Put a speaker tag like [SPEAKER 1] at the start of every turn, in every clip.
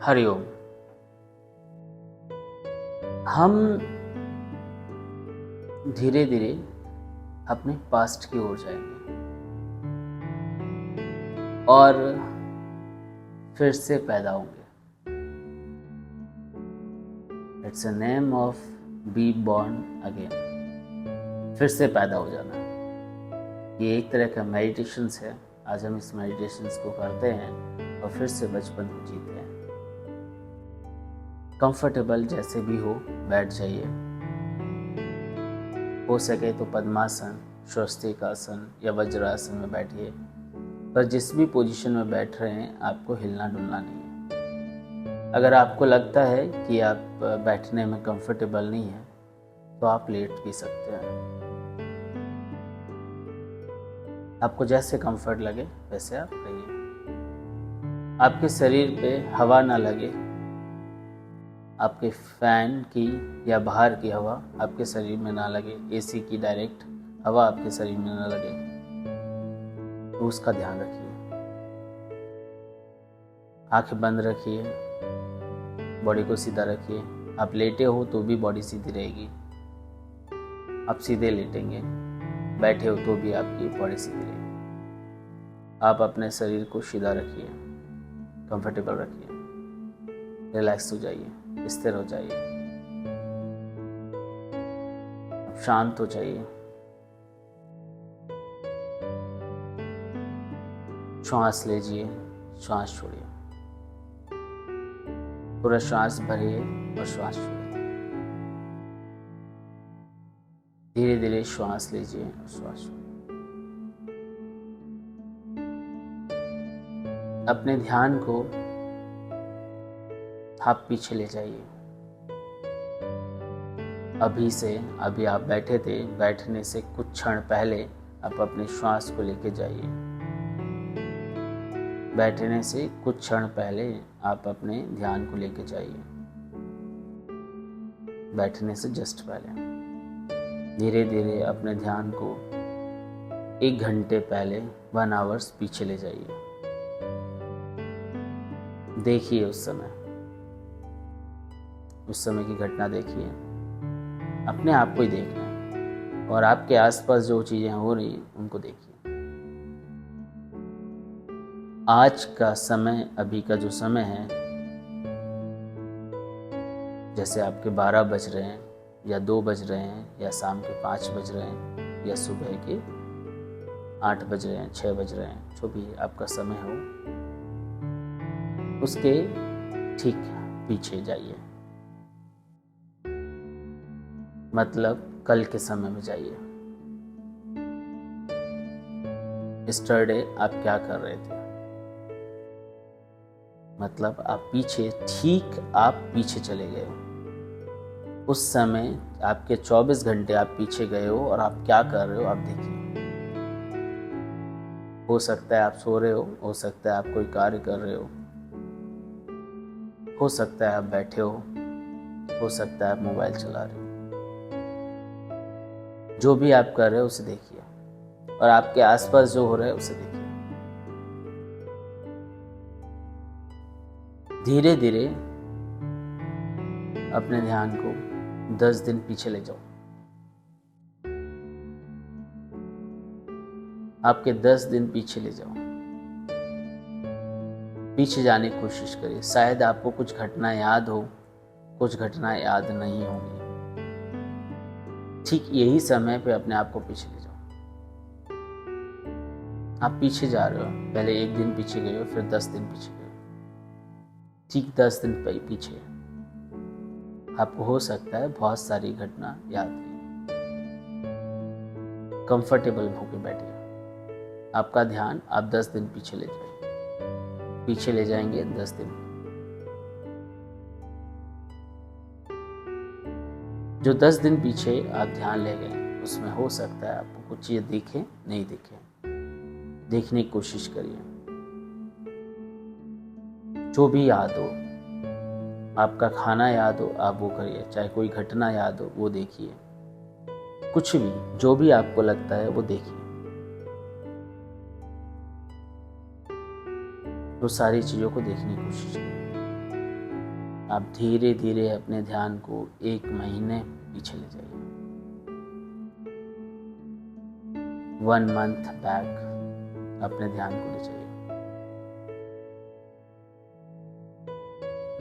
[SPEAKER 1] हरिओम। हम धीरे धीरे अपने पास्ट की ओर जाएंगे और फिर से पैदा होंगे। It's a name of be born again. फिर से पैदा हो जाना, ये एक तरह का मेडिटेशंस है। आज हम इस मेडिटेशंस को करते हैं और फिर से बचपन को जीते हैं। कंफर्टेबल जैसे भी हो बैठ जाइए, हो सके तो पद्मासन, स्वस्तिकासन या वज्रासन में बैठिए, पर जिस भी पोजीशन में बैठ रहे हैं आपको हिलना डुलना नहीं है। अगर आपको लगता है कि आप बैठने में कंफर्टेबल नहीं है तो आप लेट भी सकते हैं। आपको जैसे कंफर्ट लगे वैसे आप रहिए। आपके शरीर पे हवा ना लगे, आपके फैन की या बाहर की हवा आपके शरीर में ना लगे, एसी की डायरेक्ट हवा आपके शरीर में ना लगे, तो उसका ध्यान रखिए। आंखें बंद रखिए, बॉडी को सीधा रखिए। आप लेटे हो तो भी बॉडी सीधी रहेगी, आप सीधे लेटेंगे। बैठे हो तो भी आपकी बॉडी सीधी रहेगी। आप अपने शरीर को सीधा रखिए, कंफर्टेबल रखिए, रिलैक्स हो जाइए, स्थिर हो जाइए, शांत हो जाइए। श्वास लीजिए, श्वास छोड़िए, पूरा श्वास भरिए और श्वास छोड़िए। धीरे धीरे श्वास लीजिए और श्वास छोड़िए। अपने ध्यान को आप पीछे ले जाइए। अभी आप बैठे थे, बैठने से कुछ क्षण पहले आप अपने श्वास को लेके जाइए। बैठने से कुछ क्षण पहले आप अपने ध्यान को लेके जाइए, बैठने से जस्ट पहले। धीरे धीरे अपने ध्यान को 1 घंटे पहले 1 आवर्स पीछे ले जाइए। देखिए उस समय की घटना देखिए। अपने आप को ही देखना है और आपके आसपास जो चीजें हो रही हैं उनको देखिए। आज का समय, अभी का जो समय है, जैसे आपके 12 बज रहे हैं या 2 बज रहे हैं या शाम के 5 बज रहे हैं या सुबह के 8 बज रहे हैं, 6 बज रहे हैं, जो भी आपका समय हो, उसके ठीक पीछे जाइए। मतलब कल के समय में जाइए। यस्टरडे आप क्या कर रहे थे, मतलब आप पीछे चले गए हो। उस समय आपके 24 घंटे आप पीछे गए हो और आप क्या कर रहे हो आप देखिए। हो सकता है आप सो रहे हो सकता है आप कोई कार्य कर रहे हो सकता है आप बैठे हो सकता है आप मोबाइल चला रहे हो। जो भी आप कर रहे हो उसे देखिए और आपके आसपास जो हो रहा है उसे देखिए। धीरे धीरे अपने ध्यान को 10 दिन पीछे ले जाओ। आपके 10 दिन पीछे ले जाओ। पीछे जाने की कोशिश करिए। शायद आपको कुछ घटना याद हो, कुछ घटना याद नहीं होगी। ठीक यही समय पे अपने आप को पीछे ले जाओ। आप पीछे जा रहे हो, पहले 1 दिन पीछे गए हो, फिर 10 दिन पीछे गए हो। ठीक 10 दिन पीछे आपको हो सकता है बहुत सारी घटना याद है। कंफर्टेबल होकर बैठिए। आपका ध्यान आप 10 दिन पीछे ले जाएंगे 10 दिन। जो 10 दिन पीछे आप ध्यान ले गए, उसमें हो सकता है आपको कुछ चीज़ें दिखें, नहीं दिखें। देखने की कोशिश करिए। जो भी याद हो, आपका खाना याद हो आप वो करिए, चाहे कोई घटना याद हो वो देखिए। कुछ भी, जो भी आपको लगता है वो देखिए। तो सारी चीज़ों को देखने की कोशिश करिए। आप धीरे धीरे अपने ध्यान को 1 महीने पीछे ले जाइए। 1 मंथ बैक अपने ध्यान को ले जाइए।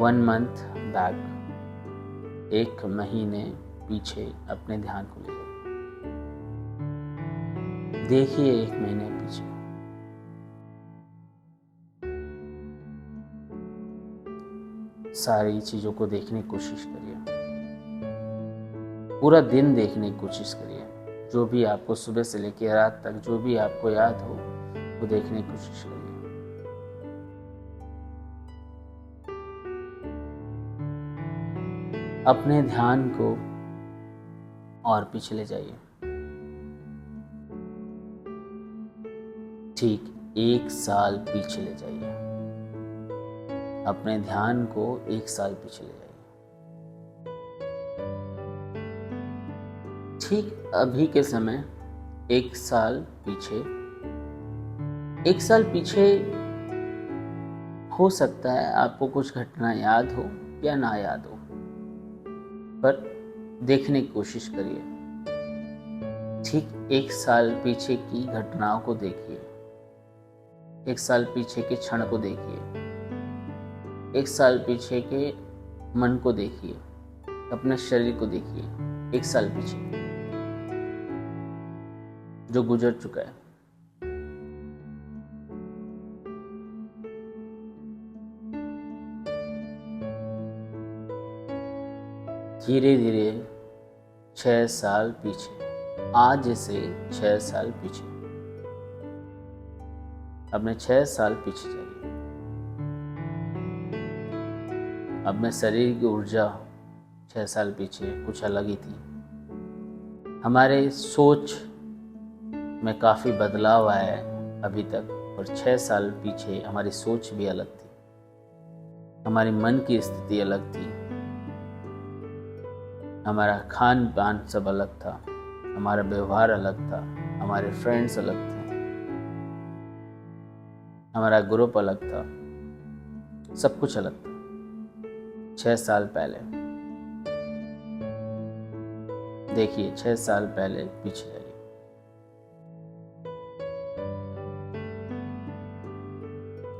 [SPEAKER 1] 1 मंथ बैक 1 महीने पीछे अपने ध्यान को ले जाइए। देखिए 1 महीने पीछे। सारी चीज़ों को देखने की कोशिश करिए। पूरा दिन देखने की कोशिश करिए। जो भी आपको सुबह से लेकर रात तक जो भी आपको याद हो वो देखने की कोशिश करिए। अपने ध्यान को और पीछे ले जाइए। ठीक 1 साल पीछे ले जाइए। अपने ध्यान को 1 साल पीछे ले जाइए। ठीक अभी के समय 1 साल पीछे, 1 साल पीछे हो सकता है आपको कुछ घटना याद हो या ना याद हो, पर देखने की कोशिश करिए। ठीक 1 साल पीछे की घटनाओं को देखिए। 1 साल पीछे के क्षण को देखिए। 1 साल पीछे के मन को देखिए। अपने शरीर को देखिए। 1 साल पीछे जो गुजर चुका है। धीरे धीरे 6 साल पीछे, आज से 6 साल पीछे, अपने 6 साल पीछे जाइए। अपने शरीर की ऊर्जा 6 साल पीछे कुछ अलग ही थी। हमारे सोच में काफ़ी बदलाव आया है अभी तक, और 6 साल पीछे हमारी सोच भी अलग थी। हमारी मन की स्थिति अलग थी। हमारा खान पान सब अलग था। हमारा व्यवहार अलग था। हमारे फ्रेंड्स अलग थे। हमारा ग्रुप अलग था। सब कुछ अलग था 6 साल पहले। देखिए 6 साल पहले पीछे जाइए।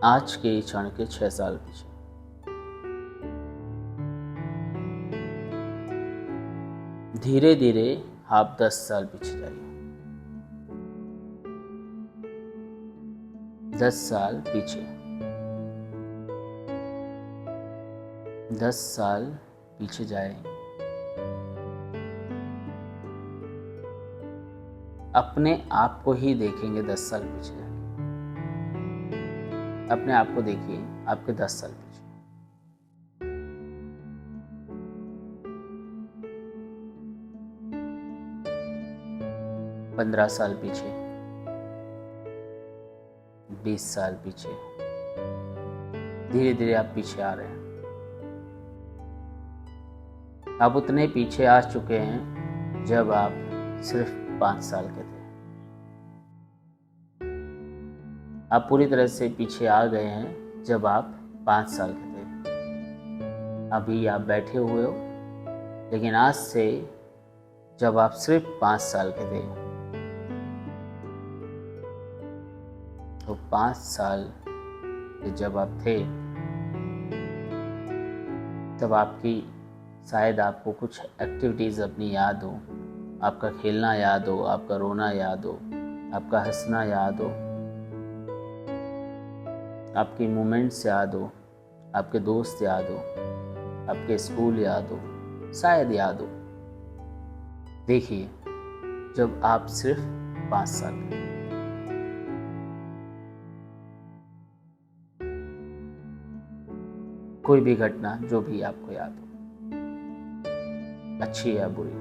[SPEAKER 1] आज के क्षण के 6 साल पीछे। धीरे धीरे आप 10 साल पीछे जाइए। 10 साल पीछे। 10 साल पीछे जाए। अपने आप को ही देखेंगे 10 साल पीछे जाके। अपने आप को देखिए आपके 10 साल पीछे। 15 साल पीछे, 20 साल पीछे। धीरे धीरे आप पीछे आ रहे हैं। आप उतने पीछे आ चुके हैं जब आप सिर्फ 5 साल के थे। आप पूरी तरह से पीछे आ गए हैं जब आप 5 साल के थे। अभी आप बैठे हुए हो, लेकिन आज से जब आप सिर्फ 5 साल के थे, तो 5 साल के जब आप थे तब आपकी शायद आपको कुछ एक्टिविटीज़ अपनी याद हो। आपका खेलना याद हो, आपका रोना याद हो, आपका हंसना याद हो, आपकी मोमेंट्स याद हो, आपके दोस्त याद हो, आपके स्कूल याद हो, शायद याद हो। देखिए जब आप सिर्फ 5 साल के, कोई भी घटना जो भी आपको याद हो, अच्छी या बुरी,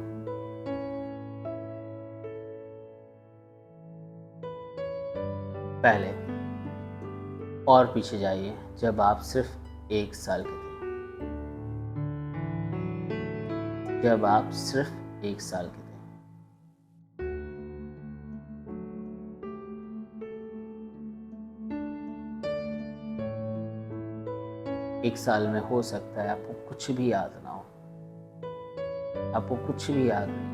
[SPEAKER 1] पहले और पीछे जाइए जब आप सिर्फ 1 साल के थे। जब आप सिर्फ 1 साल के थे। एक साल में हो सकता है आपको कुछ भी याद ना हो, आपको कुछ भी याद नहीं।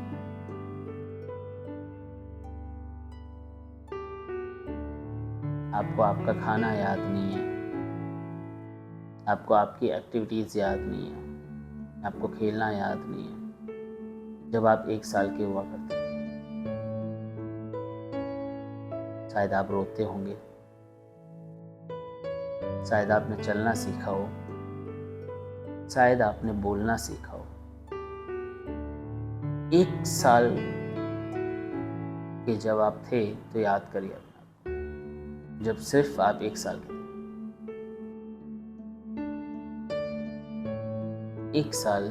[SPEAKER 1] आपको आपका खाना याद नहीं है, आपको आपकी एक्टिविटीज़ याद नहीं है, आपको खेलना याद नहीं है। जब आप 1 साल के हुआ करते थे, शायद आप रोते होंगे, शायद आपने चलना सीखा हो, शायद आपने बोलना सीखा हो। 1 साल के जब आप थे तो याद करिए अपने आप को, जब सिर्फ आप 1 साल के थे। 1 साल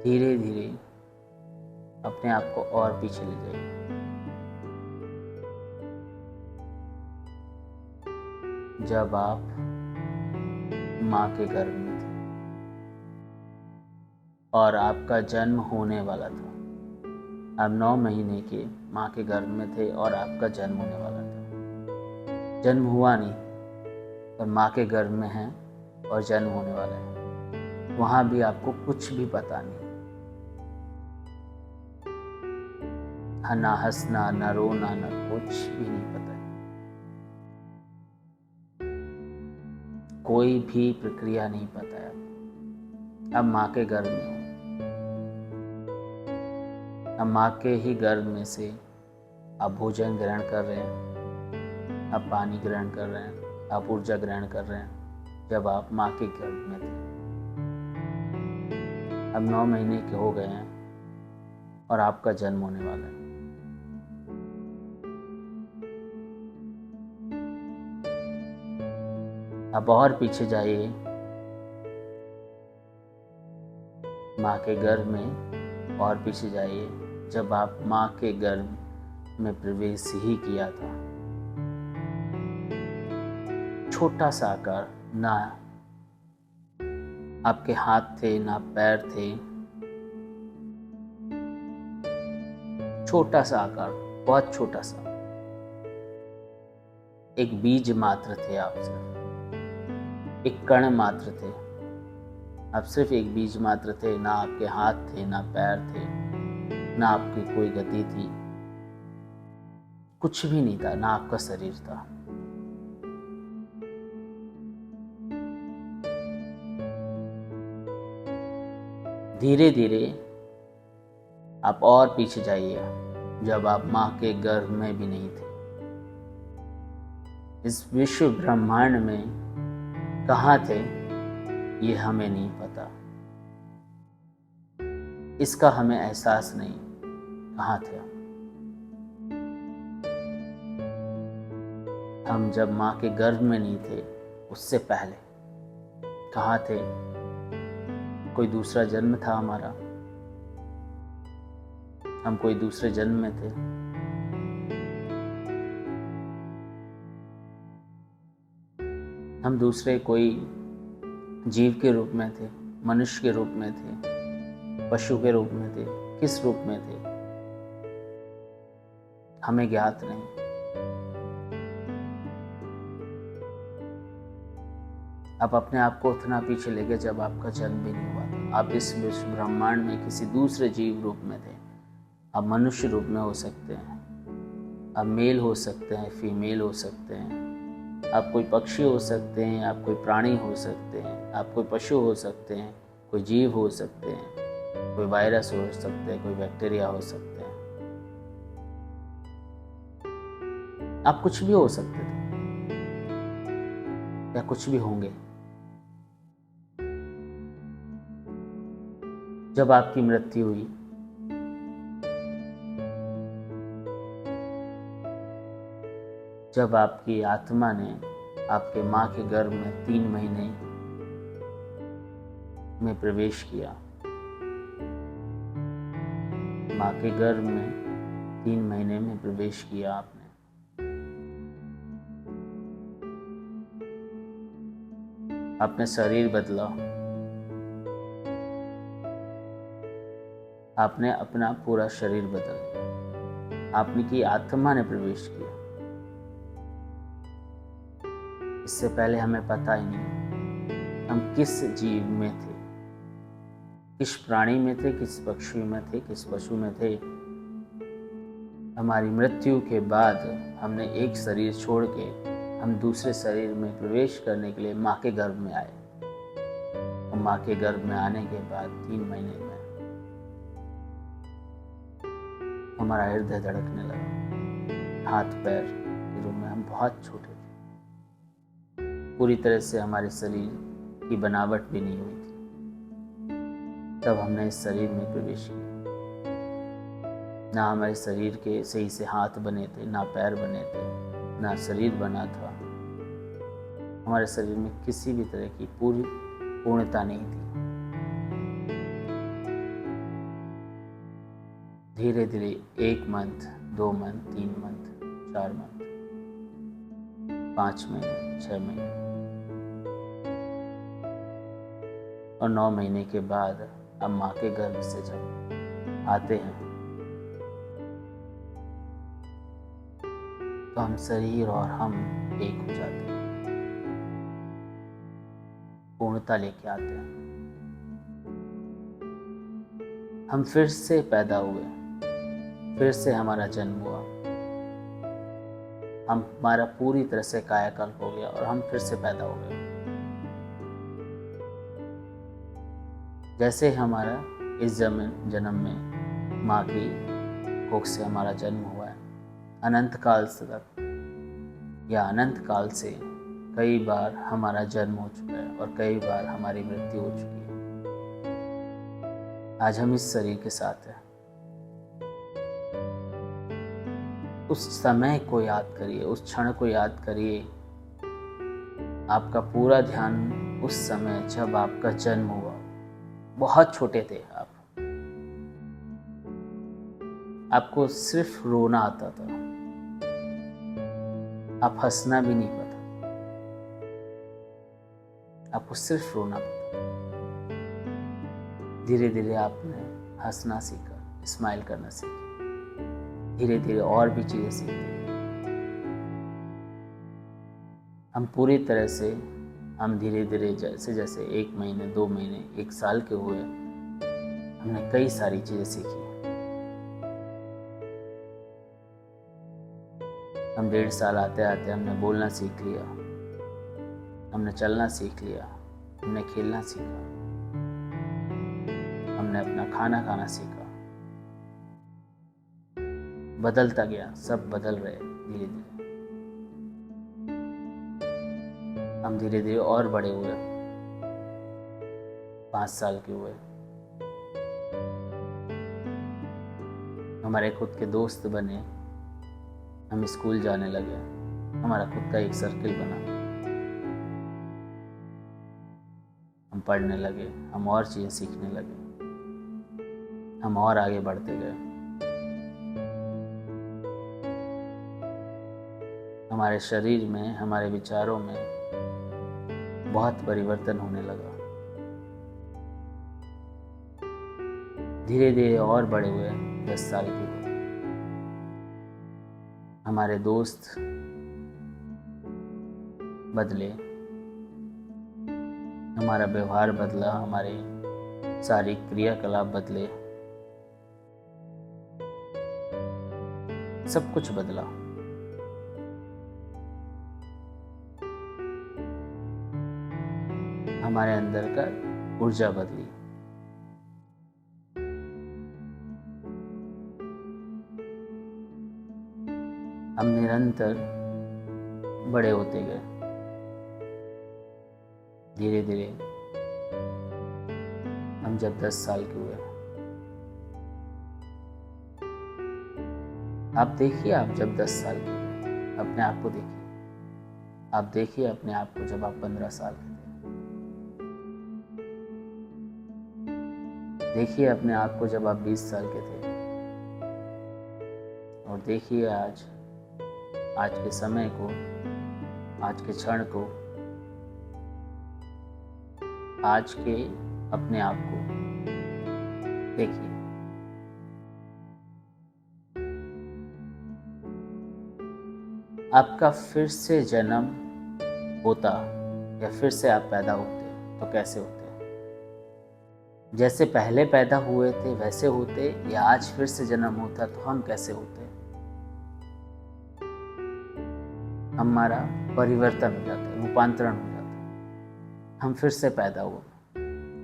[SPEAKER 1] धीरे धीरे अपने आप को और पीछे ले जाइए। जब आप माँ के गर्भ में थे और आपका जन्म होने वाला था, आप 9 महीने के माँ के गर्भ में थे और आपका जन्म होने वाला था। जन्म हुआ नहीं, पर माँ के गर्भ में हैं और जन्म होने वाला है। वहाँ भी आपको कुछ भी पता नहीं, ना हंसना, ना रोना, ना कुछ भी नहीं पता है। कोई भी प्रक्रिया नहीं पता है। अब माँ के गर्भ में हो, अब माँ के ही गर्भ में से आप भोजन ग्रहण कर रहे हैं, आप पानी ग्रहण कर रहे हैं, आप ऊर्जा ग्रहण कर रहे हैं। जब आप माँ के गर्भ में थे, अब 9 महीने के हो गए हैं और आपका जन्म होने वाला है। आप और पीछे जाइए, माँ के गर्भ में और पीछे जाइए, जब आप माँ के गर्भ में प्रवेश ही किया था। छोटा सा आकार, ना आपके हाथ थे, ना पैर थे, छोटा सा आकार, बहुत छोटा सा, एक बीज मात्र थे आप, सिर्फ एक कण मात्र थे आप, सिर्फ एक बीज मात्र थे। ना आपके हाथ थे, ना पैर थे, ना आपकी कोई गति थी, कुछ भी नहीं था, ना आपका शरीर था। धीरे धीरे आप और पीछे जाइए, जब आप माँ के गर्भ में भी नहीं थे। इस विश्व ब्रह्मांड में कहाँ थे ये हमें नहीं पता, इसका हमें एहसास नहीं, कहाँ थे हम जब माँ के गर्भ में नहीं थे, उससे पहले कहाँ थे? कोई दूसरा जन्म था हमारा, हम कोई दूसरे जन्म में थे। हम दूसरे कोई जीव के रूप में थे, मनुष्य के रूप में थे, पशु के रूप में थे, किस रूप में थे हमें ज्ञात नहीं। आप अपने आप को उतना पीछे ले गए जब आपका जन्म भी नहीं हुआ था। आप इस विश्व ब्रह्मांड में किसी दूसरे जीव रूप में थे। आप मनुष्य रूप में हो सकते हैं, आप मेल हो सकते हैं, फीमेल हो सकते हैं, आप कोई पक्षी हो सकते हैं, आप कोई प्राणी हो सकते हैं, आप कोई पशु हो सकते हैं, कोई जीव हो सकते हैं, कोई वायरस हो सकते हैं, कोई बैक्टीरिया हो सकते हैं। आप कुछ भी हो सकते थे या कुछ भी होंगे। जब आपकी मृत्यु हुई, जब आपकी आत्मा ने आपके माँ के गर्भ में 3 महीने में प्रवेश किया, माँ के गर्भ में 3 महीने में प्रवेश किया आपने, आपने शरीर बदला, आपने अपना पूरा शरीर बदल दिया, आपने की आत्मा ने प्रवेश किया। इससे पहले हमें पता ही नहीं हम किस जीव में थे, किस प्राणी में थे, किस पक्षी में थे, किस पशु में थे। हमारी मृत्यु के बाद हमने एक शरीर छोड़ के हम दूसरे शरीर में प्रवेश करने के लिए माँ के गर्भ में आए। और माँ के गर्भ में आने के बाद 3 महीने में हमारा हृदय धड़कने लगा। हाथ पैर के रूप में हम बहुत छोटे थे, पूरी तरह से हमारे शरीर की बनावट भी नहीं हुई थी। तब हमने इस शरीर में प्रवेश किया। ना हमारे शरीर के सही से हाथ बने थे, ना पैर बने थे, ना शरीर बना था। हमारे शरीर में किसी भी तरह की पूर्णता नहीं थी। धीरे धीरे 1 मंथ, 2 मंथ, 3 मंथ, 4 मंथ, 5 महीने, 6 महीने और 9 महीने के बाद अब माँ के गर्भ से जब आते हैं तो हम शरीर और हम एक हो जाते हैं, पूर्णता लेके आते हैं। हम फिर से पैदा हुए, फिर से हमारा जन्म हुआ, हमारा पूरी तरह से कायाकल्प हो गया और हम फिर से पैदा हो गए। जैसे हमारा इस जन्म में माँ की कोख से हमारा जन्म हुआ है, अनंत काल से तक या अनंत काल से कई बार हमारा जन्म हो चुका है और कई बार हमारी मृत्यु हो चुकी है। आज हम इस शरीर के साथ हैं। उस समय को याद करिए, उस क्षण को याद करिए। आपका पूरा ध्यान उस समय जब आपका जन्म हुआ, बहुत छोटे थे आप, आपको सिर्फ रोना आता था, आप हंसना भी नहीं पता, आपको सिर्फ रोना पता। धीरे धीरे आपने हंसना सीखा, स्माइल करना सीखा, धीरे धीरे और भी चीजें सीखी। हम पूरी तरह से हम धीरे धीरे जैसे जैसे 1 महीने, 2 महीने, 1 साल के हुए, हमने कई सारी चीजें सीखी। हम 1.5 साल आते आते हमने बोलना सीख लिया, हमने चलना सीख लिया, हमने खेलना सीखा, हमने अपना खाना खाना सीखा। बदलता गया, सब बदल रहे धीरे धीरे। हम धीरे धीरे और बड़े हुए, 5 साल के हुए, हमारे खुद के दोस्त बने, हम स्कूल जाने लगे, हमारा खुद का एक सर्किल बना, हम पढ़ने लगे, हम और चीज़ें सीखने लगे, हम और आगे बढ़ते गए। हमारे शरीर में, हमारे विचारों में बहुत परिवर्तन होने लगा। धीरे धीरे और बड़े हुए, 10 साल के हुए। हमारे दोस्त बदले, हमारा व्यवहार बदला, हमारे सारी क्रियाकलाप बदले, सब कुछ बदला। हमारे अंदर का ऊर्जा बदली। हम निरंतर बड़े होते गए। धीरे धीरे हम जब 10 साल के हुए, आप देखिए, आप जब 10 साल के थे, अपने आप को देखिए। आप देखिए अपने आप को जब आप 15 साल के थे। देखिए अपने आप को जब आप 20 साल के थे। और देखिए आज के समय को, आज के क्षण को, आज के अपने आप को देखिए। आपका फिर से जन्म होता या फिर से आप पैदा होते, तो कैसे होते? जैसे पहले पैदा हुए थे वैसे होते, या आज फिर से जन्म होता तो हम कैसे होते? हमारा परिवर्तन हो जाता है, रूपांतरण हो जाता है। हम फिर से पैदा हुए,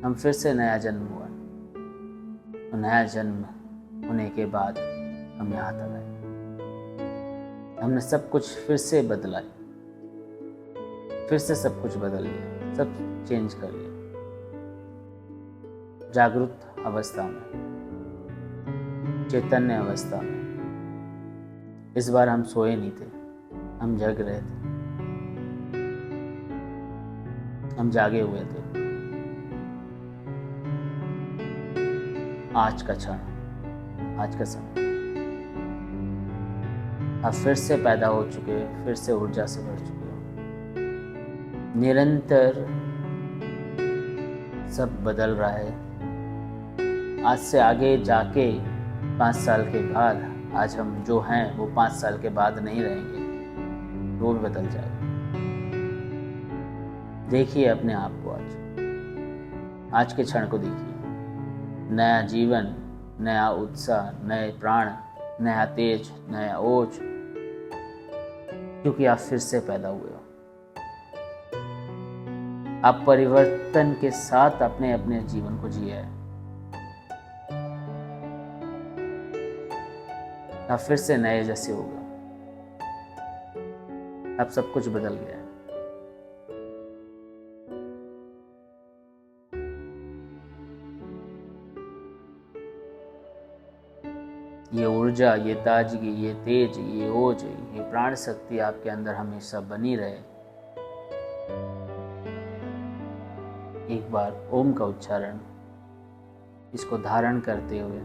[SPEAKER 1] हम फिर से नया जन्म हुआ। नया जन्म होने के बाद हम यहाँ तक आए। हमने सब कुछ फिर से बदला, फिर से सब कुछ बदल लिया, सब चेंज कर लिया। जागरूक अवस्था में, चैतन्य अवस्था में। इस बार हम सोए नहीं थे, हम जग रहे थे, हम जागे हुए थे। आज का क्षण, आज का समय, आप फिर से पैदा हो चुके हो, फिर से ऊर्जा से भर चुके हो। निरंतर सब बदल रहा है। आज से आगे जाके 5 साल के बाद आज हम जो हैं वो 5 साल के बाद नहीं रहेंगे, वो भी बदल जाएगा। देखिए अपने आप को, आज के क्षण को देखिए। नया जीवन, नया उत्साह, नए प्राण, नया तेज, नया ओज, क्योंकि आप फिर से पैदा हुए हो। आप परिवर्तन के साथ अपने अपने जीवन को जिए हैं। आप फिर से नए जैसे हो गए। अब सब कुछ बदल गया है। ये ऊर्जा, ये ताजगी, ये तेज, ये ओज, ये प्राण शक्ति आपके अंदर हमेशा बनी रहे। एक बार ओम का उच्चारण, इसको धारण करते हुए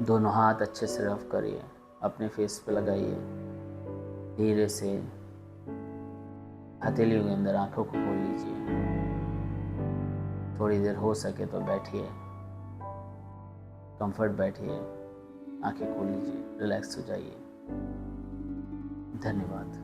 [SPEAKER 1] दोनों हाथ अच्छे से रफ करिए, अपने फेस पे लगाइए। धीरे से हथेलियों के अंदर आंखों को खोल लीजिए। थोड़ी देर हो सके तो बैठिए, कंफर्ट बैठिए, आंखें खोल लीजिए, रिलैक्स हो जाइए। धन्यवाद।